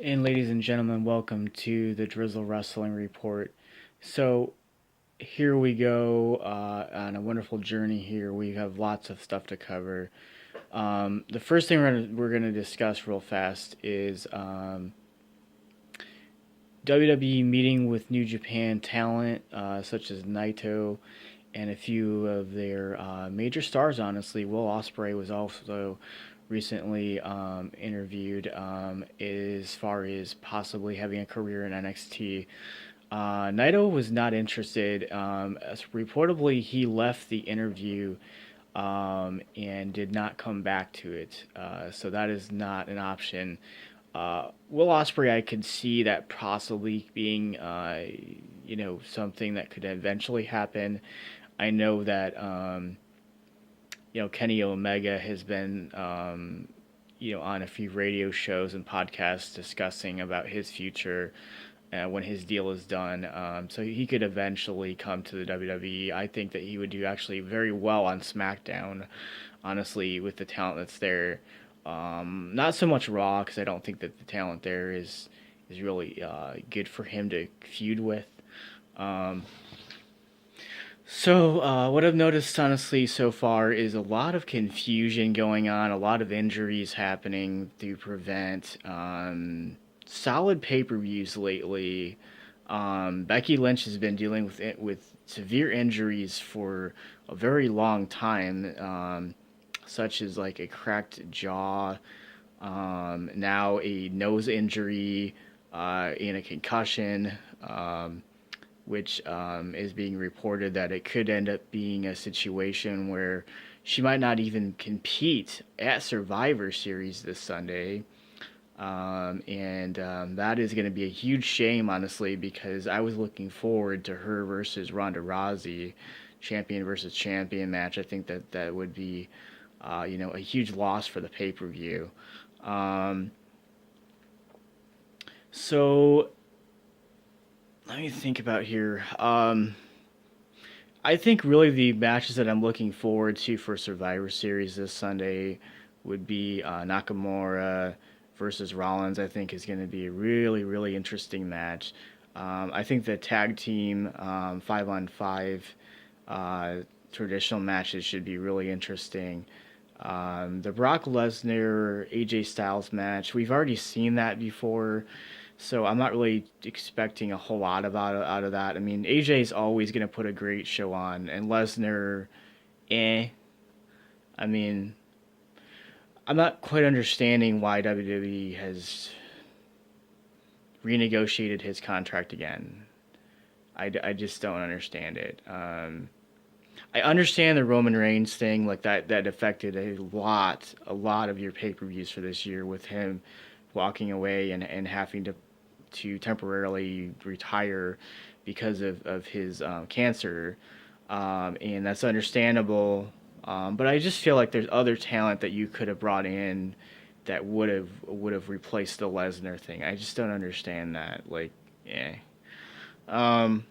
And ladies and gentlemen, welcome to the Drizzle Wrestling Report. So here we go on a wonderful journey here. We have lots of stuff to cover. The first thing we're gonna discuss real fast is WWE meeting with New Japan talent such as Naito and a few of their major stars. Honestly, Will Ospreay was also recently interviewed as far as possibly having a career in NXT. Naito was not interested. As reportedly, he left the interview and did not come back to it. So that is not an option. Will Ospreay, I could see that possibly being, something that could eventually happen. I know that Kenny Omega has been on a few radio shows and podcasts discussing about his future when his deal is done. So he could eventually come to the WWE. I think that he would do actually very well on SmackDown, honestly, with the talent that's there. Not so much Raw, because I don't think that the talent there is really good for him to feud with. Um, what I've noticed honestly so far is a lot of confusion going on, a lot of injuries happening to prevent solid pay per views lately. Becky Lynch has been dealing with severe injuries for a very long time, such as like a cracked jaw, now a nose injury, and a concussion. Which is being reported that it could end up being a situation where she might not even compete at Survivor Series this Sunday. And that is going to be a huge shame, honestly, because I was looking forward to her versus Ronda Rousey, champion versus champion match. I think that would be, a huge loss for the pay per view. Um, so let me think about here. I think really the matches that I'm looking forward to for Survivor Series this Sunday would be Nakamura versus Rollins. I think is going to be a really, really interesting match. I think the tag team 5-on-5 uh, traditional matches should be really interesting. The Brock Lesnar AJ Styles match, we've already seen that before. So I'm not really expecting a whole lot out of that. I mean, AJ's always going to put a great show on, and Lesnar, eh. I mean, I'm not quite understanding why WWE has renegotiated his contract again. I just don't understand it. I understand the Roman Reigns thing, like that affected a lot of your pay per views for this year with him walking away and having to temporarily retire because of his cancer, and that's understandable. But I just feel like there's other talent that you could have brought in that would have replaced the Lesnar thing. I just don't understand that. Like, yeah. Um,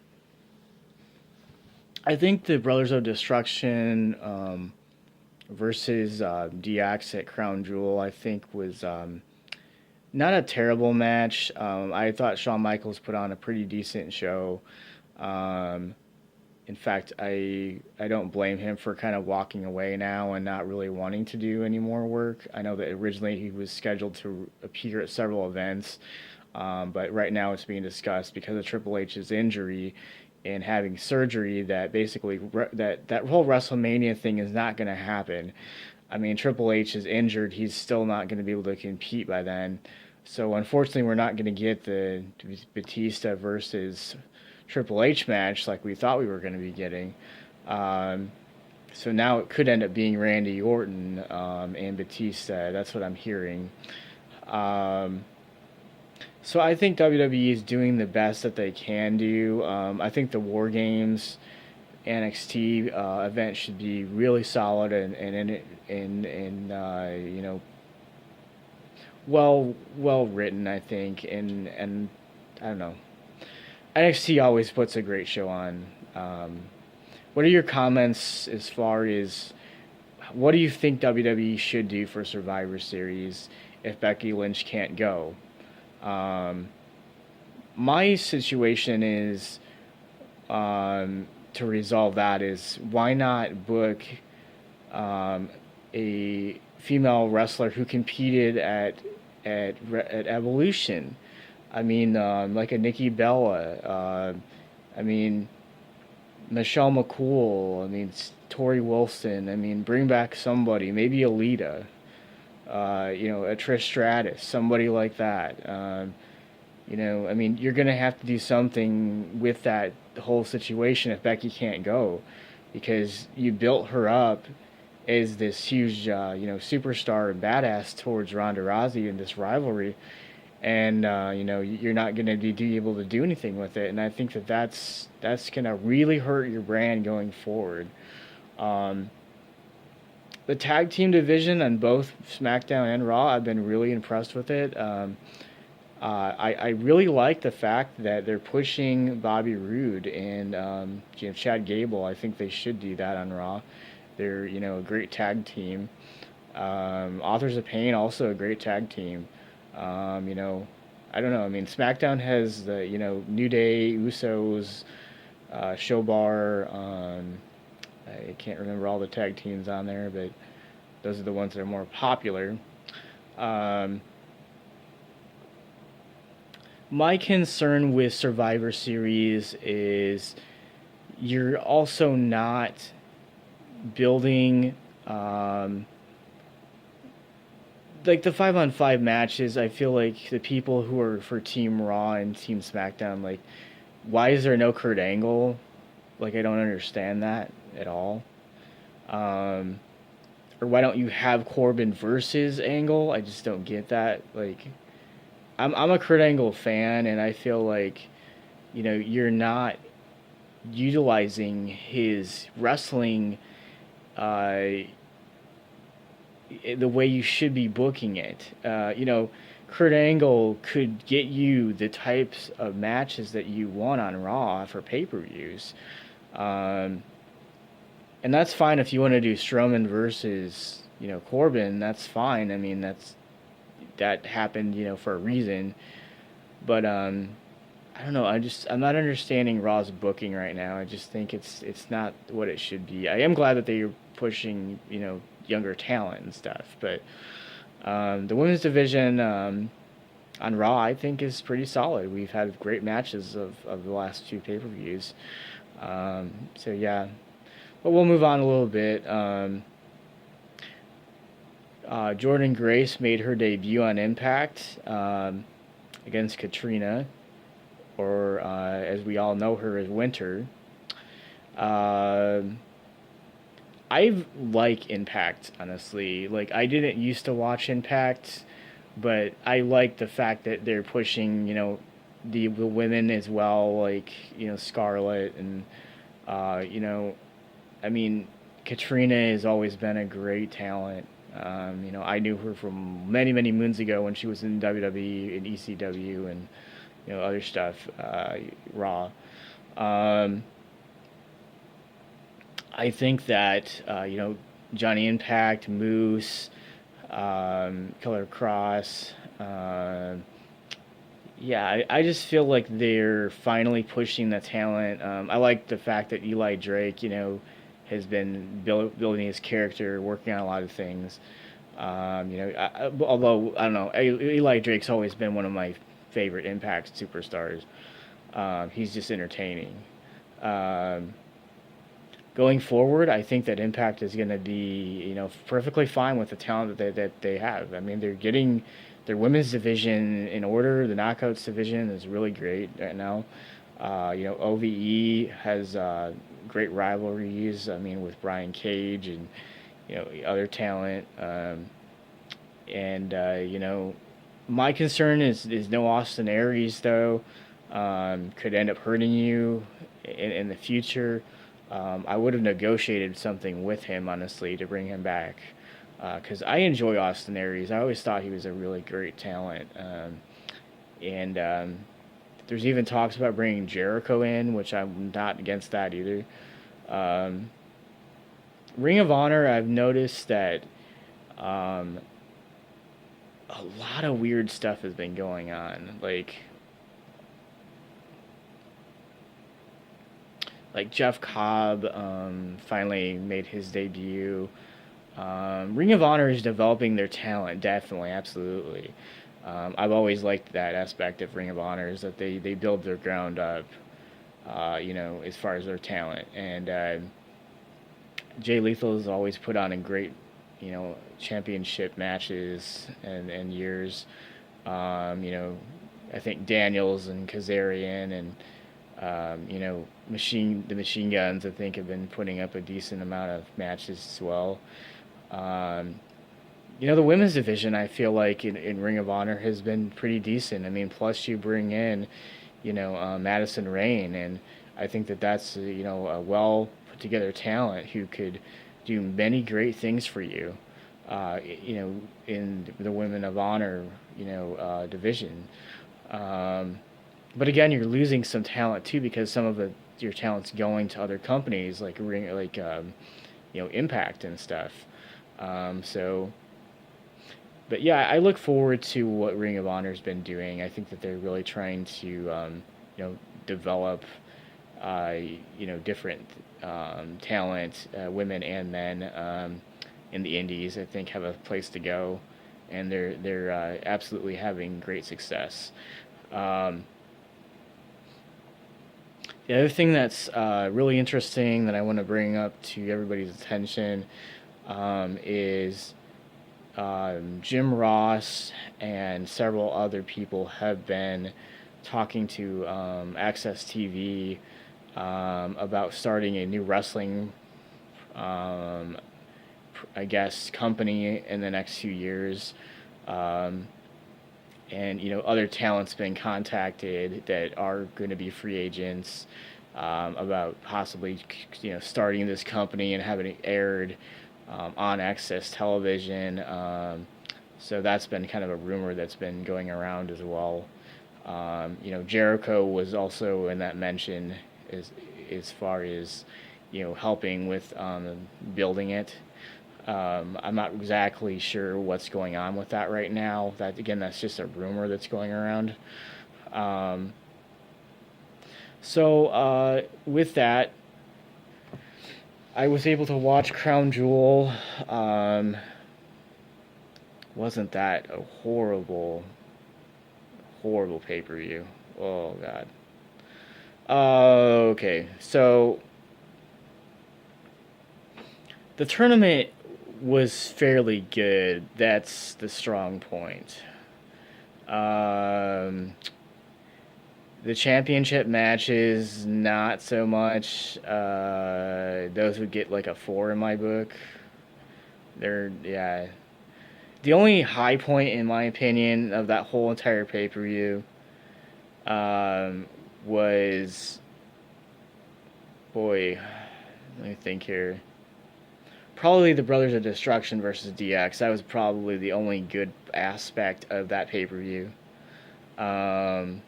I think the Brothers of Destruction versus DX at Crown Jewel, I think was not a terrible match. I thought Shawn Michaels put on a pretty decent show. Um, in fact, I don't blame him for kind of walking away now and not really wanting to do any more work. I know that originally he was scheduled to appear at several events, but right now it's being discussed because of Triple H's injury and having surgery that basically that whole WrestleMania thing is not going to happen. I mean, Triple H is injured; he's still not going to be able to compete by then. So unfortunately, we're not going to get the Batista versus Triple H match like we thought we were going to be getting. Um, so now it could end up being Randy Orton and Batista. That's what I'm hearing. Um, so I think WWE is doing the best that they can do. I think the War Games NXT event should be really solid and well written. I think and I don't know. NXT always puts a great show on. What are your comments as far as what do you think WWE should do for Survivor Series if Becky Lynch can't go? Um, my situation is to resolve that is why not book um, a female wrestler who competed at Evolution. I mean, like a Nikki Bella. I mean, Michelle McCool. I mean, Tori Wilson. I mean, bring back somebody. Maybe Alita. A Trish Stratus. Somebody like that. I mean, you're gonna have to do something with that whole situation if Becky can't go, because you built her up as this huge, superstar and badass towards Ronda Rousey in this rivalry, and you're not gonna be able to do anything with it. And I think that's gonna really hurt your brand going forward. Um, the tag team division on both SmackDown and Raw, I've been really impressed with it. I really like the fact that they're pushing Bobby Roode and Chad Gable. I think they should do that on Raw. They're a great tag team. Authors of Pain also a great tag team. I don't know. I mean, SmackDown has the New Day, Usos, Showbar. I can't remember all the tag teams on there, but those are the ones that are more popular. Um, my concern with Survivor Series is you're also not building like the 5-on-5 matches. I feel like the people who are for Team Raw and Team SmackDown, like, why is there no Kurt Angle? Like, I don't understand that at all. Um, or why don't you have Corbin versus Angle? I just don't get that. Like, I'm a Kurt Angle fan, and I feel like you're not utilizing his wrestling uh, the way you should be booking it. Kurt Angle could get you the types of matches that you want on Raw for pay-per-views. Um, and that's fine if you want to do Strowman versus, Corbin, that's fine. I mean, that happened, for a reason. But I don't know. I'm not understanding Raw's booking right now. I just think it's not what it should be. I am glad that they're pushing, younger talent and stuff. But the women's division on Raw, I think, is pretty solid. We've had great matches of the last two pay-per-views. So yeah, but we'll move on a little bit. Jordan Grace made her debut on Impact against Katrina, or as we all know her as Winter. I like Impact, honestly. Like, I didn't used to watch Impact, but I like the fact that they're pushing, the women as well, like, Scarlett and, I mean, Katrina has always been a great talent. I knew her from many, many moons ago when she was in WWE and ECW and, other stuff, Raw. Um, I think that, Johnny Impact, Moose, Killer Cross, yeah, I just feel like they're finally pushing the talent. I like the fact that Eli Drake, has been building his character, working on a lot of things. Although I don't know, Eli Drake's always been one of my favorite Impact superstars. He's just entertaining. Um, Going forward, I think that Impact is going to be, perfectly fine with the talent that they have. I mean, they're getting their women's division in order. The Knockouts division is really great right now. OVE has great rivalries. I mean, with Brian Cage and other talent. And my concern is no Austin Aries though. Could end up hurting you in the future. I would have negotiated something with him, honestly, to bring him back. Because I enjoy Austin Aries. I always thought he was a really great talent. And there's even talks about bringing Jericho in, which I'm not against that either. Um, Ring of Honor, I've noticed that um, a lot of weird stuff has been going on. Like Jeff Cobb finally made his debut. Ring of Honor is developing their talent, definitely, absolutely. I've always liked that aspect of Ring of Honor is that they build their ground up, as far as their talent. And Jay Lethal has always put on a great, championship matches and years. Um, you know, I think Daniels and Kazarian and the machine guns I think have been putting up a decent amount of matches as well. Um, the women's division I feel like in Ring of Honor has been pretty decent. I mean, plus you bring in, Madison Rain, and I think that that's a well put together talent who could do many great things for you. In the Women of Honor, division. Um, but again, you're losing some talent too because some of your talent's going to other companies Impact and stuff. So, but yeah, I look forward to what Ring of Honor's been doing. I think that they're really trying to, develop, uh, different talent, women and men in the Indies. I think have a place to go, and they're absolutely having great success. Um, the other thing that's really interesting that I want to bring up to everybody's attention is Jim Ross and several other people have been talking to Access TV about starting a new wrestling, um, I guess, company in the next few years. Um, and other talents been contacted that are going to be free agents about possibly starting this company and having it aired on Access Television. So that's been kind of a rumor that's been going around as well. Jericho was also in that mention as far as helping with building it. I'm not exactly sure what's going on with that right now. That again, that's just a rumor that's going around. Um, with that, I was able to watch Crown Jewel. Um, wasn't that a horrible, horrible pay per view? Oh God. Okay, so the tournament was fairly good. That's the strong point. Um, the championship matches, not so much. Those would get like a 4 in my book. Yeah. The only high point, in my opinion, of that whole entire pay per view was. Boy, let me think here. Probably the Brothers of Destruction versus DX. That was probably the only good aspect of that pay per view. Um,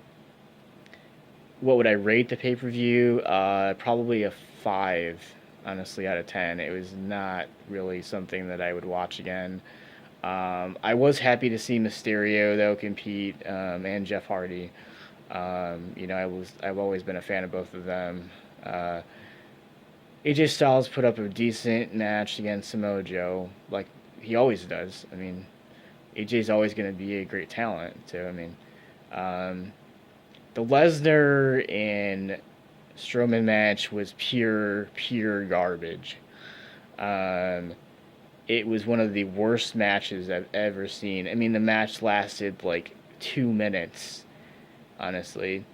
what would I rate the pay per view? Probably a 5, honestly, out of 10. It was not really something that I would watch again. I was happy to see Mysterio though compete and Jeff Hardy. I've always been a fan of both of them. AJ Styles put up a decent match against Samoa Joe, like he always does. I mean, AJ's always going to be a great talent. So I mean, um, the Lesnar and Strowman match was pure garbage. Um, it was one of the worst matches I've ever seen. I mean, the match lasted like 2 minutes, honestly.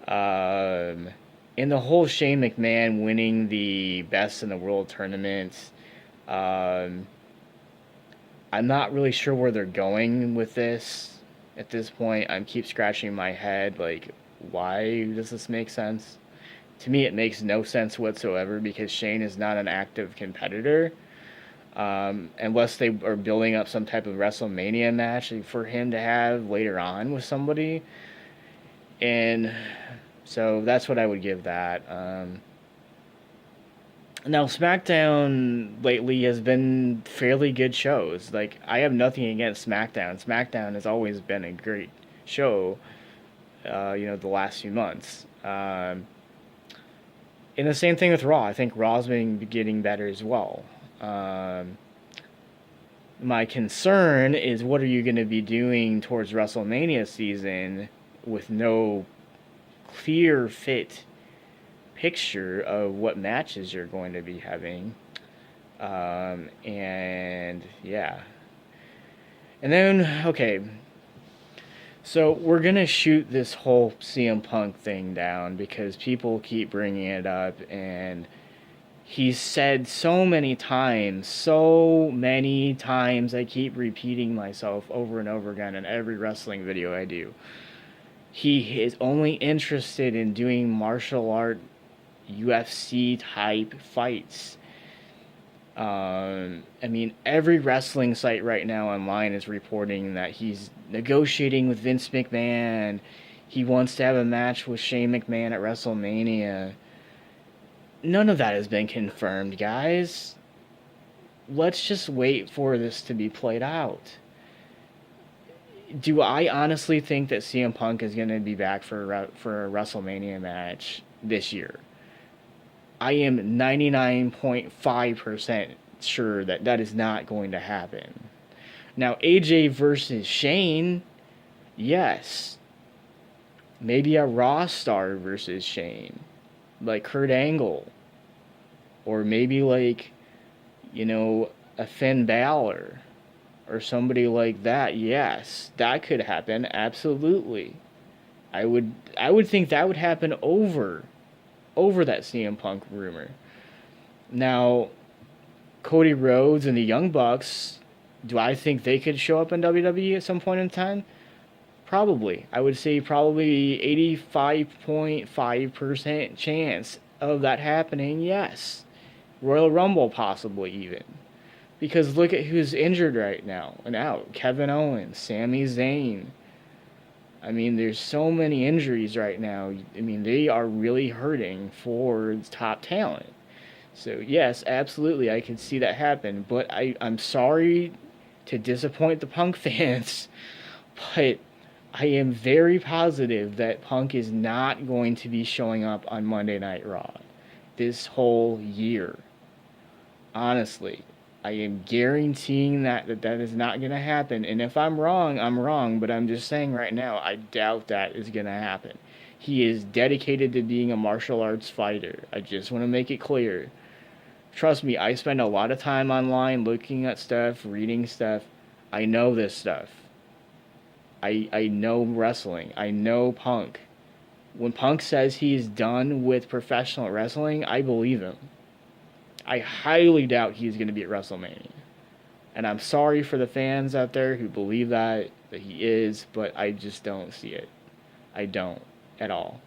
Um, and the whole Shane McMahon winning the Best in the World tournament, um, I'm not really sure where they're going with this at this point. I keep scratching my head, like, why does this make sense? To me, it makes no sense whatsoever because Shane is not an active competitor. Unless they are building up some type of WrestleMania match for him to have later on with somebody. And so that's what I would give that. Now, SmackDown lately has been fairly good shows. Like, I have nothing against SmackDown. SmackDown has always been a great show, the last few months. And the same thing with Raw. I think Raw's been getting better as well. Um, my concern is what are you going to be doing towards WrestleMania season with no clear fit picture of what matches you're going to be having. And yeah. And then, okay. So we're going to shoot this whole CM Punk thing down because people keep bringing it up. And he's said so many times, I keep repeating myself over and over again in every wrestling video I do. He is only interested in doing martial art UFC type fights. I mean, every wrestling site right now online is reporting that he's negotiating with Vince McMahon. He wants to have a match with Shane McMahon at WrestleMania. None of that has been confirmed, guys. Let's just wait for this to be played out. Do I honestly think that CM Punk is going to be back for a WrestleMania match this year? I am 99.5% sure that that is not going to happen. Now, AJ versus Shane, yes. Maybe a Raw star versus Shane, like Kurt Angle. Or maybe like, a Finn Balor. Or somebody like that. Yes, that could happen, absolutely. I would think that would happen over that CM Punk rumor. Now, Cody Rhodes and the Young Bucks, do I think they could show up in WWE at some point in time? Probably. I would say probably 85.5% chance of that happening, yes. Royal Rumble, possibly even. Because look at who's injured right now and out. Kevin Owens, Sami Zayn. I mean, there's so many injuries right now. I mean, they are really hurting for top talent. So, yes, absolutely, I can see that happen. But I'm sorry to disappoint the Punk fans, but I am very positive that Punk is not going to be showing up on Monday Night Raw this whole year. Honestly. I am guaranteeing that is not going to happen. And if I'm wrong, I'm wrong. But I'm just saying right now, I doubt that is going to happen. He is dedicated to being a martial arts fighter. I just want to make it clear. Trust me, I spend a lot of time online looking at stuff, reading stuff. I know this stuff. I know wrestling. I know Punk. When Punk says he's done with professional wrestling, I believe him. I highly doubt he's going to be at WrestleMania. And I'm sorry for the fans out there who believe that he is, but I just don't see it. I don't at all.